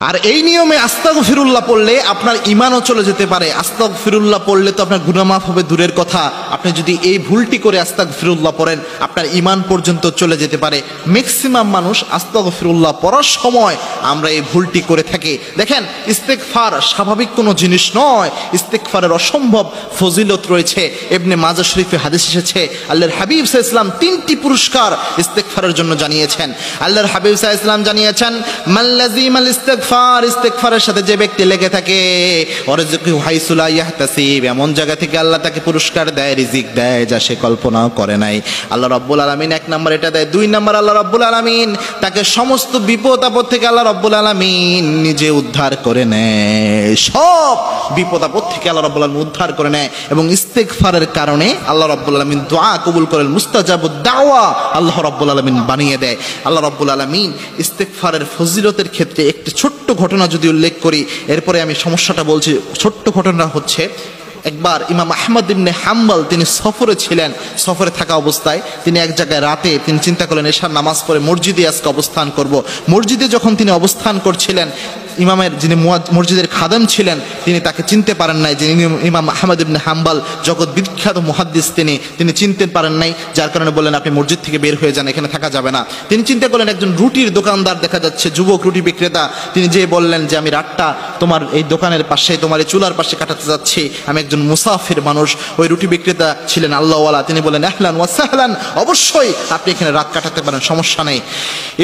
আর এই নিয়মে আস্তাগফিরুল্লাহ পড়লে আপনার ঈমানও চলে যেতে পারে। আস্তাগফিরুল্লাহ পড়লে তো আপনার গুনাহ মাফ হবে দূরের কথা, আপনি যদি এই ভুলটি করে আস্তাগফিরুল্লাহ পড়েন আপনার ঈমান পর্যন্ত চলে যেতে পারে। ম্যাক্সিমাম মানুষ আস্তাগফিরুল্লাহ পড়ার সময় আমরা এই ভুলটি করে থাকি। দেখেন, ইস্তেগফার স্বাভাবিক কোনো জিনিস নয়, ইস্তেগফারের অসম্ভব ফজিলত রয়েছে। ইবনে মাজাহ শরীফে হাদিস এসেছে, আল্লাহর হাবিব সাল্লাল্লাহু আলাইহি ওয়াসাল্লাম তিনটি পুরস্কার ইস্তেগফারের জন্য জানিয়েছেন। আল্লাহর হাবিব সাল্লাল্লাহু আলাইহি ওয়াসাল্লাম জানিয়েছেন, মাল্লাযিমাল ইস্তেগফারের সাথে যে ব্যক্তি লেগে থাকে, ওয়ারযুকহু হাইসু লা ইয়াহতাসিব, এমন জায়গা থেকে আল্লাহ তাকে পুরস্কার দেয়, রিজিক দেয় যা সে কল্পনাও করে নাই। আল্লাহ রাব্বুল আলামিন এক নম্বর এটা দেয়। দুই নম্বর, আল্লাহ রাব্বুল আলামিন তাকে সমস্ত বিপদ আপদ থেকে আল্লাহ রাব্বুল আলামিন নিজে উদ্ধার করে নেয়। সব বিপদ আপদ থেকে আল্লাহ রাব্বুল আলামিন উদ্ধার করে নেয় এবং ইস্তেগফারের কারণে আল্লাহ রাব্বুল আলামিন দোয়া কবুল করেন, মুস্তাজাবুদ দাওয়া আল্লাহ রাব্বুল আলামিন বানিয়ে দেয়। আল্লাহ রাব্বুল আলামিন ইস্তেগফারের ফজিলতের ক্ষেত্রে একটি ছোট্ট ঘটনা যদি উল্লেখ করি, এরপরে আমি সমস্যাটা বলছি। ছোট্ট ঘটনা হচ্ছে, একবার ইমাম আহমদ ইবনে হাম্বল তিনি সফরে ছিলেন। সফরে থাকা অবস্থায় তিনি এক জায়গায় রাতে তিনি চিন্তা করলেন এশার নামাজ পড়ে মসজিদে আজকে অবস্থান করব। মসজিদে যখন তিনি অবস্থান করছিলেন, ইমামের যিনি মসজিদের খাদেম ছিলেন তিনি তাকে চিনতে পারেন নাই, যিনি ইমাম আহমদ ইবনে হাম্বল জগৎ বিখ্যাত মুহাদ্দিস, তিনি চিনতে পারেন নাই, যার কারণে বললেন আপনি মসজিদ থেকে বের হয়ে যান, এখানে থাকা যাবে না। তিনি চিন্তা করলেন একজন রুটির দোকানদার দেখা যাচ্ছে, যুবক রুটি বিক্রেতা, তিনি যেয়ে বললেন যে আমি রাতটা তোমার এই দোকানের পাশে, তোমার এই চুলার পাশে কাটাতে যাচ্ছি, আমি একজন মুসাফির মানুষ। ওই রুটি বিক্রেতা ছিলেন আল্লাহওয়ালা, তিনি বলেন আহলান ওয়া সাহলান, অবশ্যই আপনি এখানে রাত কাটাতে পারেন, সমস্যা নেই।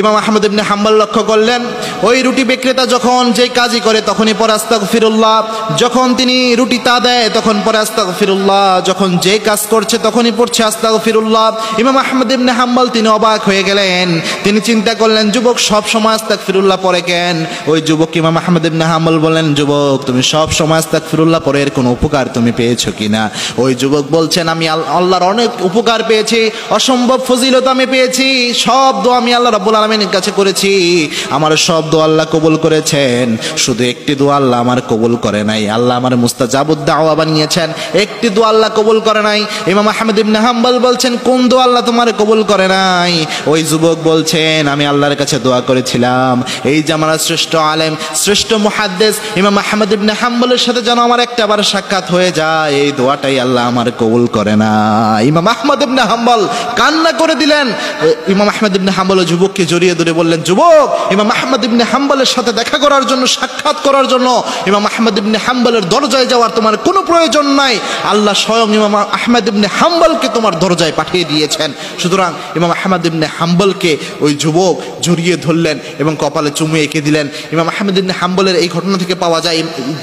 ইমাম আহমদ ইবনে হাম্বল লক্ষ্য করলেন ওই রুটি বিক্রেতা যখন যে কাজই করে তখনই পরে আস্তাগফিরুল্লাহ, যখন তিনি রুটি তা দেয় তখন পরে আস্তাগফিরুল্লাহ, যখন যে কাজ করছে তখনই পড়ছে আস্তাগফিরুল্লাহ। ইমাম আহমদ ইবনে হাম্বল তিনি অবাক হয়ে গেলেন, তিনি চিন্তা করলেন যুবক সব সময় আস্তাগফিরুল্লাহ পড়ে কেন? ওই যুবক ইমাম আহমদ ইবনে হাম্বল বলেন, যুবক তুমি সব সময় আস্তাগফিরুল্লাহ পড়ে এর কোনো উপকার তুমি পেয়েছো কিনা? ওই যুবক বলছেন আমি আল্লাহর অনেক উপকার পেয়েছি, অসম্ভব ফজিলত আমি পেয়েছি, সব দোয়া আমি আল্লাহ রাব্বুল আলামিনের কাছে করেছি, আমার সব দোয়া আল্লাহ কবুল করেছেন, শুধু একটি দোয়া আল্লাহ আমার কবুল করে নাই, আল্লাহ আমার মুস্তাজাবুদ দাওয়া বানিয়েছেন, একটি দোয়া আল্লাহ কবুল করে নাই। ইমাম আহমদ ইবনে হাম্বল বলছেন কোন দোয়া আল্লাহ তোমার কবুল করে নাই? ওই যুবক বলছেন আমি আল্লাহর কাছে দোয়া করেছিলাম এই জামানার শ্রেষ্ঠ আলেম, শ্রেষ্ঠ মুহাদ্দিস ইমাম আহমদ ইবনে হাম্বলের সাথে যেন আমার একটাবার সাক্ষাৎ হয়ে যায়, এই দোয়াটাই আল্লাহ আমার কবুল করে না। ইমাম আহমদ ইবনে হাম্বল কান্না করে দিলেন। ইমাম আহমদ ইবনে হাম্বল যুবককে জড়িয়ে ধরে বললেন, যুবক ইমাম আহমদ ইবনে হাম্বলের সাথে দেখা করার জন্য, সাক্ষাৎ করার জন্য ইমাম আহমদ ইবনে হাম্বলের দরজায় যাওয়ার তোমার কোনো প্রয়োজন নাই, আল্লাহ স্বয়ং ইমাম আহমদ ইবনে হাম্বলকে তোমার দরজায় পাঠিয়ে দিয়েছেন। সুতরাং ইমাম আহমদ ইবনে হাম্বলকে ওই যুবক জড়িয়ে ধরলেন এবং কপালে চুমু এঁকে দিলেন। ইমাম আহমদ ইবনে হাম্বলের এই ঘটনা থেকে পাওয়া যায়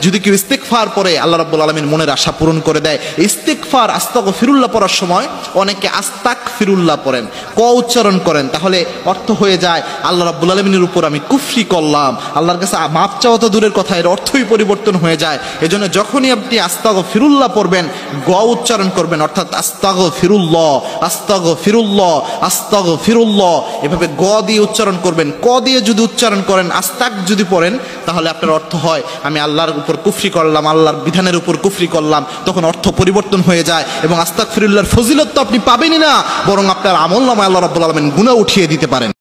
যদি কেউ ইস্তেগফার পড়ে আল্লাহ রাব্বুল আলামিন মনের আশা পূরণ করে দেয়। ইস্তেগফার আস্তাগফিরুল্লাহ পড়ার সময় অনেকে আস্তাগফিরুল্লাহ পড়েন, ক উচ্চারণ করেন, তাহলে অর্থ হয়ে যায় আল্লাহ রাব্বুল আলামিনের উপর আমি কুফরি করলাম, আল্লাহর কাছে মাপ চাওয়া তো দূরের কথা, এর অর্থই পরিবর্তন হয়ে যায়। এজন্য যখনই আপনি আস্তাগফিরুল্লাহ পড়বেন গ উচ্চারণ করবেন, অর্থাৎ আস্তাগফিরুল্লাহ আস্তাগফিরুল্লাহ আস্তাগফিরুল্লাহ, এভাবে গ দিয়ে উচ্চারণ করবেন। ক দিয়ে যদি উচ্চারণ করেন, আস্তাগ যদি পড়েন, তাহলে আপনার অর্থ হয় আমি আল্লাহর উপর কুফরি করলাম, আল্লাহর বিধানের উপর কুফরি করলাম, তখন অর্থ পরিবর্তন হয়ে যায় এবং আস্তাগফিরুল্লাহর ফজিলত তো আপনি পাবেনই না, বরং আপনার আমলনামায় আল্লাহ রাব্বুল আলামিন গুনাহ উঠিয়ে দিতে পারেন।